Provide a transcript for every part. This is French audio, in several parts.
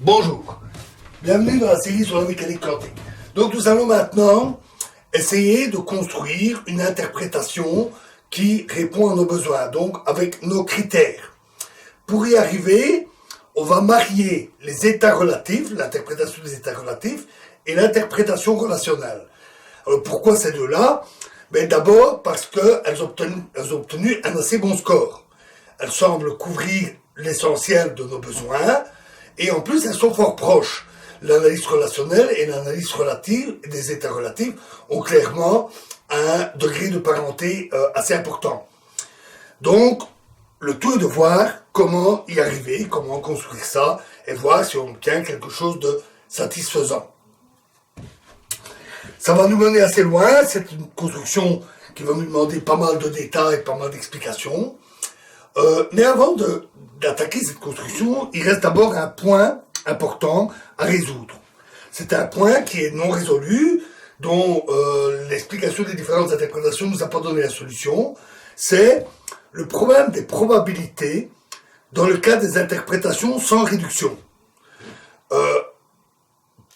Bonjour, bienvenue dans la série sur la mécanique quantique. Donc nous allons maintenant essayer de construire une interprétation qui répond à nos besoins, donc avec nos critères. Pour y arriver, on va marier les états relatifs, l'interprétation des états relatifs, et l'interprétation relationnelle. Alors pourquoi ces deux-là? D'abord parce qu'elles ont obtenu un assez bon score. Elles semblent couvrir l'essentiel de nos besoins, et en plus elles sont fort proches. L'analyse relationnelle et l'analyse relative des états relatifs ont clairement un degré de parenté assez important. Donc, le tout est de voir comment y arriver, comment construire ça, et voir si on obtient quelque chose de satisfaisant. Ça va nous mener assez loin, c'est une construction qui va nous demander pas mal de détails, pas mal d'explications. Mais avant d'attaquer cette construction, il reste d'abord un point important à résoudre. C'est un point qui est non résolu, dont l'explication des différentes interprétations ne nous a pas donné la solution. C'est le problème des probabilités dans le cas des interprétations sans réduction.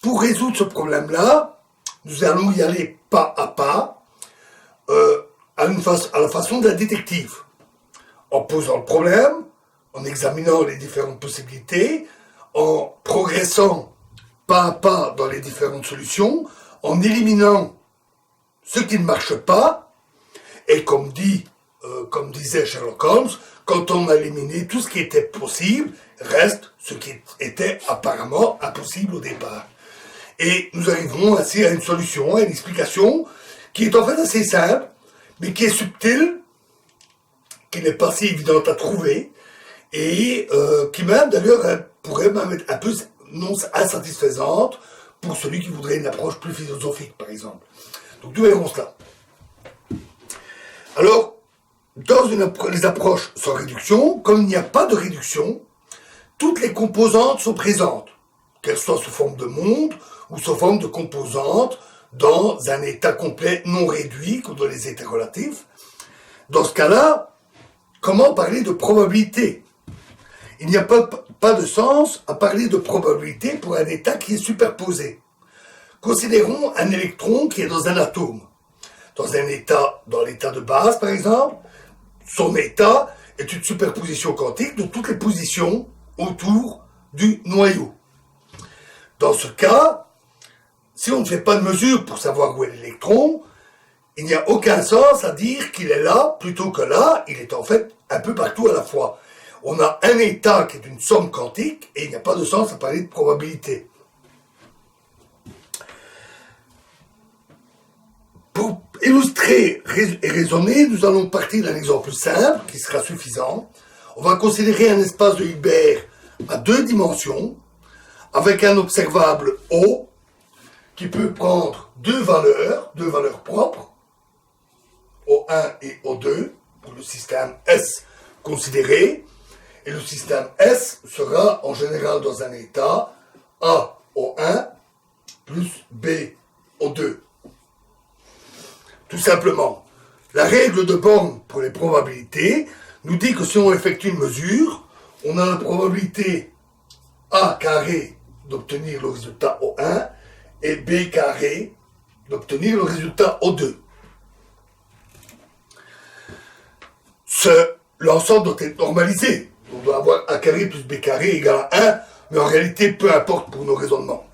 Pour résoudre ce problème-là, nous allons y aller pas à pas, à la façon d'un détective, en posant le problème, en examinant les différentes possibilités, en progressant pas à pas dans les différentes solutions, en éliminant ce qui ne marche pas, et comme disait Sherlock Holmes, quand on a éliminé tout ce qui était possible, reste ce qui était apparemment impossible au départ. Et nous arriverons ainsi à une solution, à une explication qui est en fait assez simple, mais qui est subtile, qui n'est pas si évidente à trouver, et qui même d'ailleurs pourrait même être un peu non insatisfaisante pour celui qui voudrait une approche plus philosophique, par exemple. Donc nous verrons cela. Alors, dans les approches sans réduction, comme il n'y a pas de réduction, toutes les composantes sont présentes, qu'elles soient sous forme de monde ou sous forme de composantes dans un état complet non réduit, comme dans les états relatifs. Dans ce cas-là, comment parler de probabilité? Il n'y a pas de sens à parler de probabilité pour un état qui est superposé. Considérons un électron qui est dans un atome. Dans l'état de base, par exemple, son état est une superposition quantique de toutes les positions autour du noyau. Dans ce cas, si on ne fait pas de mesure pour savoir où est l'électron, il n'y a aucun sens à dire qu'il est là, plutôt que là, il est en fait un peu partout à la fois. On a un état qui est une somme quantique, et il n'y a pas de sens à parler de probabilité. Pour illustrer et raisonner, nous allons partir d'un exemple simple, qui sera suffisant. On va considérer un espace de Hilbert à 2 dimensions, avec un observable O, qui peut prendre deux valeurs propres, O1 et O2, pour le système S considéré, et le système S sera en général dans un état A O1 plus B O2. Tout simplement, la règle de Born pour les probabilités nous dit que si on effectue une mesure, on a la probabilité A carré d'obtenir le résultat O1 et B carré d'obtenir le résultat O2. L'ensemble doit être normalisé. On doit avoir A carré plus B carré égale à 1, mais en réalité, peu importe pour nos raisonnements.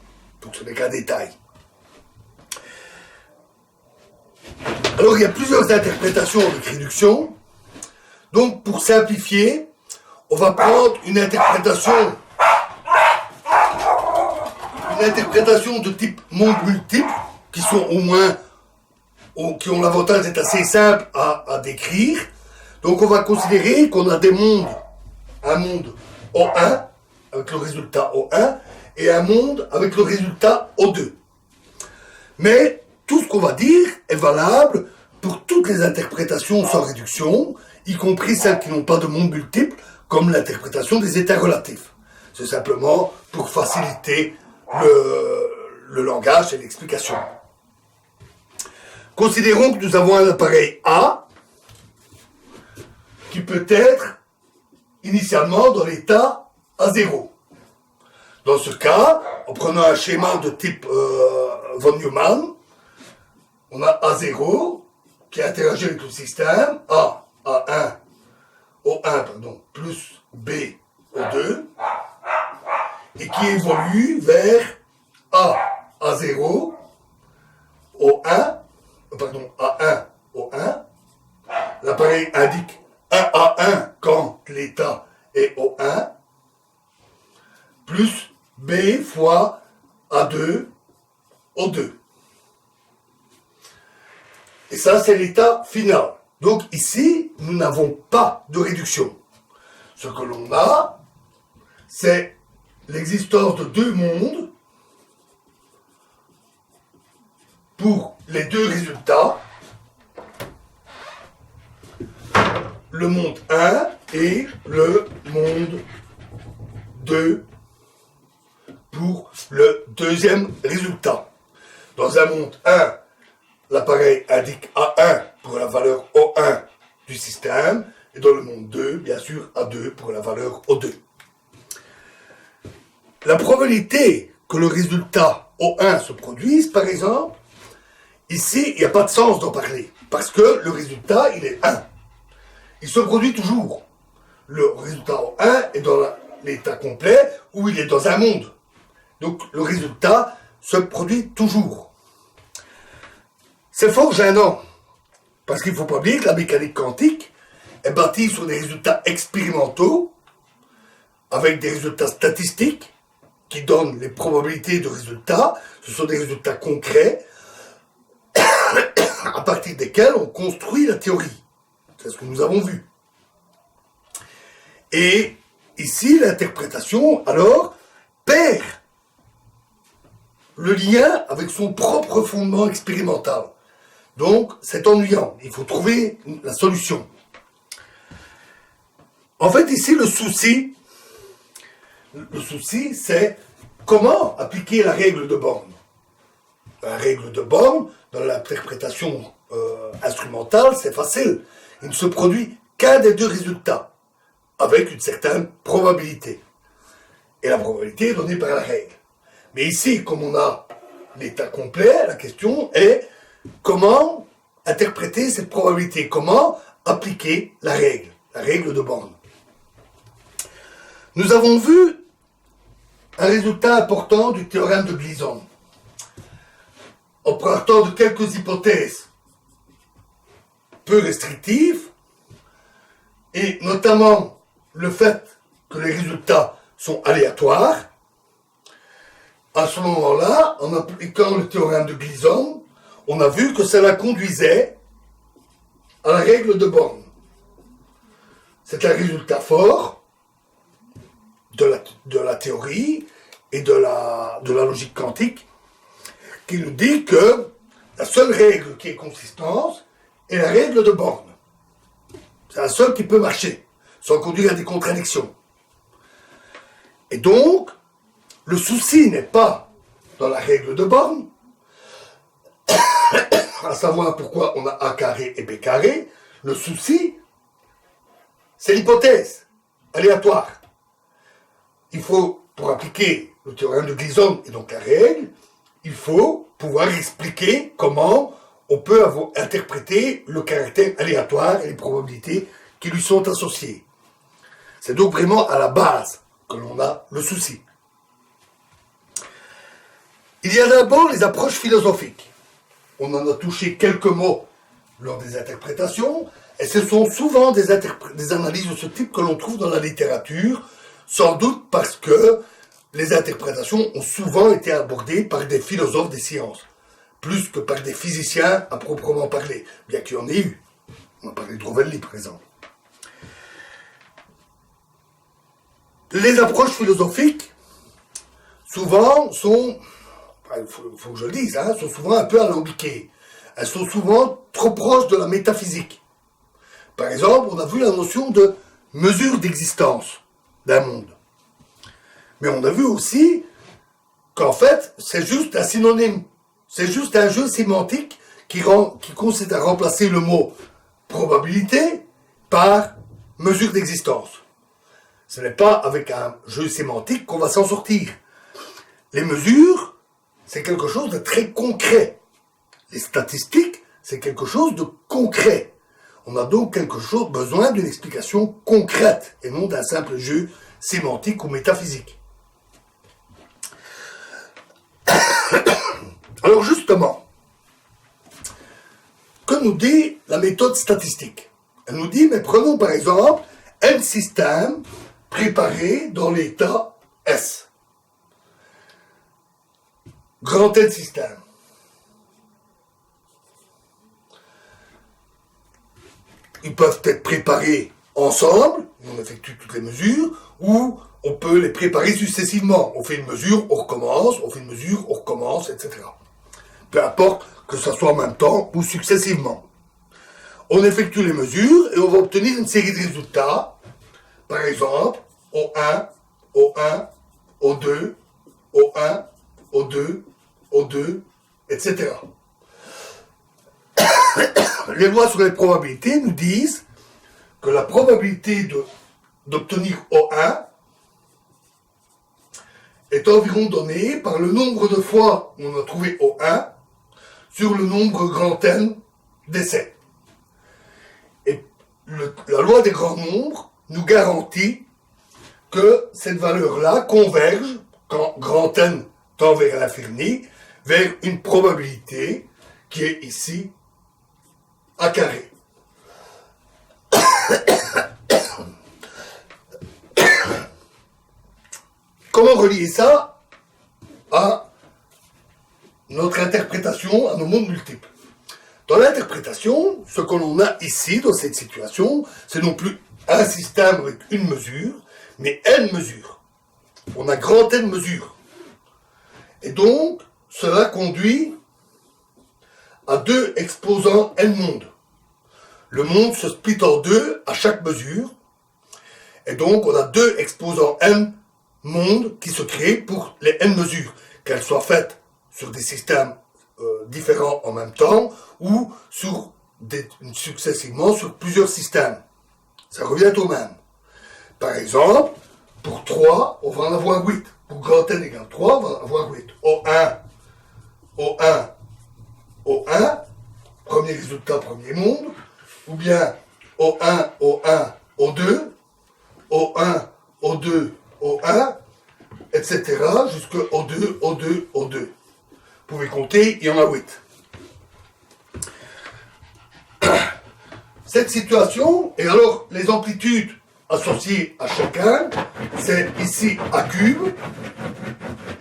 Donc ce n'est qu'un détail. Alors il y a plusieurs interprétations avec réduction. Donc pour simplifier, on va prendre une interprétation de type monde multiple, qui sont qui ont l'avantage d'être assez simples à décrire. Donc on va considérer qu'on a un monde O1 avec le résultat O1 et un monde avec le résultat O2. Mais tout ce qu'on va dire est valable pour toutes les interprétations sans réduction, y compris celles qui n'ont pas de monde multiple, comme l'interprétation des états relatifs. C'est simplement pour faciliter le langage et l'explication. Considérons que nous avons un appareil A qui peut être initialement dans l'état A0. Dans ce cas, en prenant un schéma de type von Neumann, on a A0 qui interagit avec le système A1, O1 pardon, plus B, O2, et qui évolue vers A0, O1, pardon, A1, O1. L'appareil indique 1 A1 quand l'état est O1, plus B fois A2, O2. Et ça, c'est l'état final. Donc ici, nous n'avons pas de réduction. Ce que l'on a, c'est l'existence de deux mondes pour les deux résultats, le monde 1 et le monde 2 pour le deuxième résultat. Dans un monde 1, l'appareil indique A1 pour la valeur O1 du système, et dans le monde 2, bien sûr, A2 pour la valeur O2. La probabilité que le résultat O1 se produise, par exemple, ici, il n'y a pas de sens d'en parler, parce que le résultat, il est 1. Il se produit toujours. Le résultat O1 est dans l'état complet, où il est dans un monde. Donc, le résultat se produit toujours. C'est fort gênant, parce qu'il ne faut pas oublier que la mécanique quantique est bâtie sur des résultats expérimentaux, avec des résultats statistiques, qui donnent les probabilités de résultats. Ce sont des résultats concrets, à partir desquels on construit la théorie. C'est ce que nous avons vu. Et ici, l'interprétation, alors, perd le lien avec son propre fondement expérimental. Donc, c'est ennuyant. Il faut trouver la solution. En fait, ici, le souci, c'est comment appliquer la règle de Born. La règle de Born, dans l'interprétation instrumentale, c'est facile. Il ne se produit qu'un des deux résultats, avec une certaine probabilité. Et la probabilité est donnée par la règle. Mais ici, comme on a l'état complet, la question est comment interpréter cette probabilité, comment appliquer la règle de Born. Nous avons vu un résultat important du théorème de Gleason. En partant de quelques hypothèses peu restrictives, et notamment le fait que les résultats sont aléatoires, à ce moment-là, en appliquant le théorème de Gleason, on a vu que cela conduisait à la règle de Born. C'est un résultat fort de la théorie et de la logique quantique qui nous dit que la seule règle qui est consistante est la règle de Born. C'est la seule qui peut marcher, sans conduire à des contradictions. Et donc, le souci n'est pas dans la règle de Born, à savoir pourquoi on a A carré et B carré. Le souci, c'est l'hypothèse aléatoire. Il faut, pour appliquer le théorème de Gleason et donc la règle, il faut pouvoir expliquer comment on peut interpréter le caractère aléatoire et les probabilités qui lui sont associées. C'est donc vraiment à la base que l'on a le souci. Il y a d'abord les approches philosophiques. On en a touché quelques mots lors des interprétations, et ce sont souvent des analyses de ce type que l'on trouve dans la littérature, sans doute parce que les interprétations ont souvent été abordées par des philosophes des sciences, plus que par des physiciens à proprement parler, bien qu'il y en ait eu. On a parlé de Rovelli, par exemple. Les approches philosophiques, souvent, sont, il faut que je le dise, sont souvent un peu alambiquées. Elles sont souvent trop proches de la métaphysique. Par exemple, on a vu la notion de mesure d'existence d'un monde. Mais on a vu aussi qu'en fait, c'est juste un synonyme. C'est juste un jeu sémantique qui consiste à remplacer le mot probabilité par mesure d'existence. Ce n'est pas avec un jeu sémantique qu'on va s'en sortir. les mesures, c'est quelque chose de très concret. Les statistiques, c'est quelque chose de concret. On a donc besoin d'une explication concrète et non d'un simple jeu sémantique ou métaphysique. Alors justement, que nous dit la méthode statistique? Elle nous dit, mais prenons par exemple un système préparé dans l'état S. Grand N système. Ils peuvent être préparés ensemble, on effectue toutes les mesures, ou on peut les préparer successivement. On fait une mesure, on recommence, on fait une mesure, on recommence, etc. Peu importe que ce soit en même temps ou successivement. On effectue les mesures et on va obtenir une série de résultats. Par exemple, O1, O1, O2, O1, O2, O2, etc. Les lois sur les probabilités nous disent que la probabilité d'obtenir O1 est environ donnée par le nombre de fois où on a trouvé O1 sur le nombre grand N d'essais. Et la loi des grands nombres nous garantit que cette valeur-là converge, quand grand N tend vers l'infini, vers une probabilité qui est ici A carré. Comment relier ça à notre interprétation, à nos mondes multiples? Dans l'interprétation, ce que l'on a ici, dans cette situation, c'est non plus un système avec une mesure, mais n mesures. On a grand N mesures. Et donc, cela conduit à deux exposants n mondes. Le monde se split en deux à chaque mesure, et donc on a deux exposants n mondes qui se créent pour les n mesures, qu'elles soient faites sur des systèmes différents en même temps, ou successivement sur plusieurs systèmes. Ça revient au même. Par exemple, pour 3, on va en avoir 8. Pour grand N égale 3, on va en avoir 8. O1, O1, O1, premier résultat, premier monde, ou bien O1, O1, O2, O1, O2, O1, etc. jusqu'à O2, O2, O2. Vous pouvez compter, il y en a 8. Cette situation, et alors les amplitudes associées à chacun, c'est ici A cube,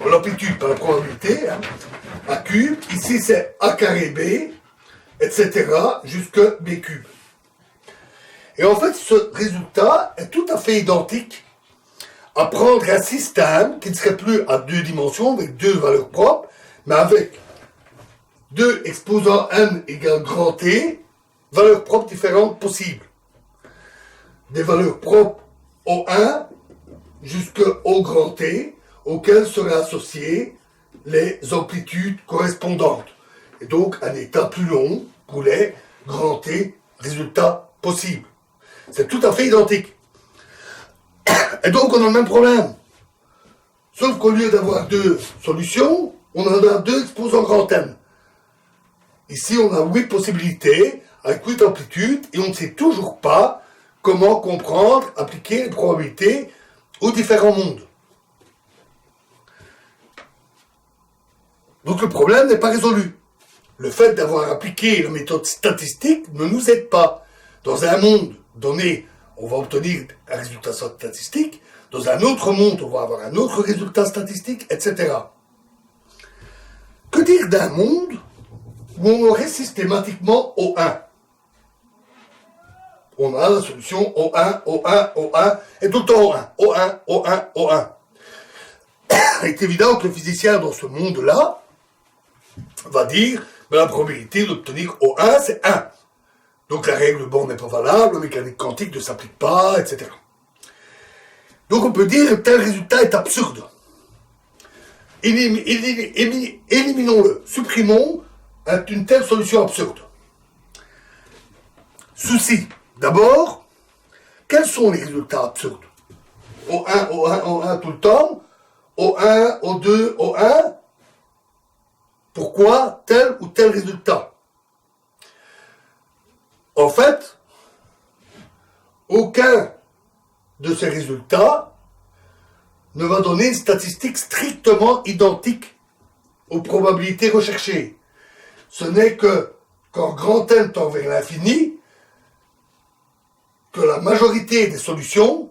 l'amplitude par la probabilité, A cube, ici c'est A carré B, etc. jusqu'à B cube. Et en fait, ce résultat est tout à fait identique à prendre un système qui ne serait plus à deux dimensions, avec deux valeurs propres, mais avec deux exposants n égale grand T, valeurs propres différentes possibles. Des valeurs propres O1 jusqu'au grand T, auxquelles seraient associées les amplitudes correspondantes. Et donc un état plus long pour les grands T résultats possibles. C'est tout à fait identique. Et donc on a le même problème. Sauf qu'au lieu d'avoir deux solutions, on en a deux exposants grand N. Ici on a 8 possibilités, avec 8 amplitudes, et on ne sait toujours pas comment comprendre, appliquer les probabilités aux différents mondes. Donc le problème n'est pas résolu. Le fait d'avoir appliqué la méthode statistique ne nous aide pas. Dans un monde donné, on va obtenir un résultat statistique. Dans un autre monde, on va avoir un autre résultat statistique, etc. Que dire d'un monde où on aurait systématiquement O1? On a la solution O1, O1, O1, et tout le temps O1, O1, O1, O1. Il est évident que le physicien dans ce monde-là va dire que la probabilité d'obtenir O1, c'est 1. Donc la règle Bohr n'est pas valable, la mécanique quantique ne s'applique pas, etc. Donc on peut dire que tel résultat est absurde. Éliminons-le, supprimons une telle solution absurde. Souci. D'abord, quels sont les résultats absurdes? O1, O1, O1 tout le temps, O1, O2, O1. Pourquoi tel ou tel résultat? En fait, aucun de ces résultats ne va donner une statistique strictement identique aux probabilités recherchées. Ce n'est que quand grand n tend vers l'infini que la majorité des solutions,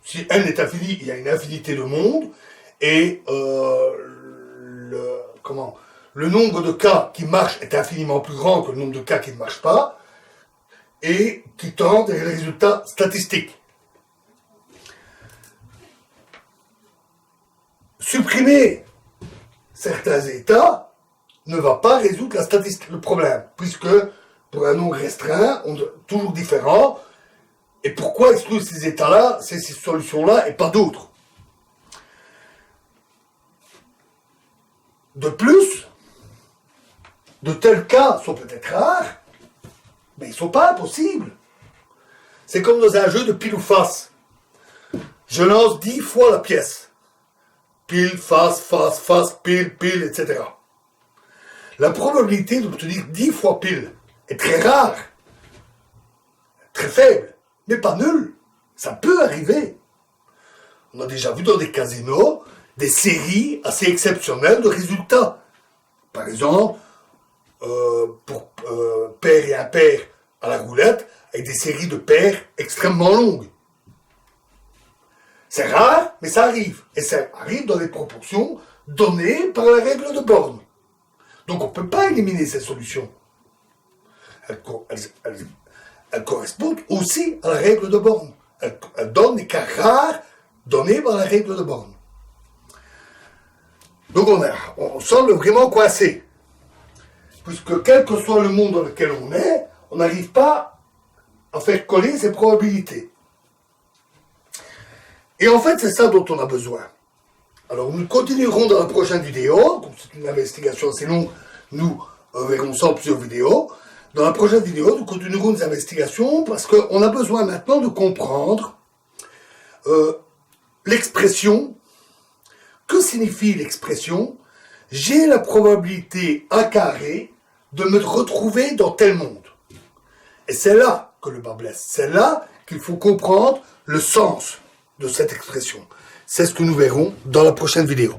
si n est infini, il y a une infinité de mondes, et le nombre de cas qui marchent est infiniment plus grand que le nombre de cas qui ne marchent pas, et qui tendent vers les résultats statistiques. Supprimer certains états ne va pas résoudre le problème, puisque pour un nombre restreint, on est toujours différent. Et pourquoi exclure ces états-là, ces solutions-là, et pas d'autres? De plus, de tels cas sont peut-être rares, mais ils ne sont pas impossibles. C'est comme dans un jeu de pile ou face. Je lance 10 fois la pièce. Pile, face, face, face, pile, pile, etc. La probabilité d'obtenir 10 fois pile est très rare, très faible, mais pas nulle. Ça peut arriver. On a déjà vu dans des casinos des séries assez exceptionnelles de résultats. Par exemple, pour pair et impair à la roulette, avec des séries de paires extrêmement longues. C'est rare, mais ça arrive. Et ça arrive dans des proportions données par la règle de Born. Donc on ne peut pas éliminer ces solutions. Elles correspondent aussi à la règle de Born. Elles donnent des cas rares donnés par la règle de Born. Donc on semble vraiment coincé. Puisque quel que soit le monde dans lequel on est, on n'arrive pas à faire coller ces probabilités. Et en fait, c'est ça dont on a besoin. Alors, nous continuerons dans la prochaine vidéo. Comme c'est une investigation assez longue, nous verrons ça en plusieurs vidéos. Dans la prochaine vidéo, nous continuerons des investigations parce qu'on a besoin maintenant de comprendre l'expression. Que signifie l'expression « j'ai la probabilité A carré de me retrouver dans tel monde ». Et c'est là que le bât blesse. C'est là qu'il faut comprendre le sens de cette expression. C'est ce que nous verrons dans la prochaine vidéo.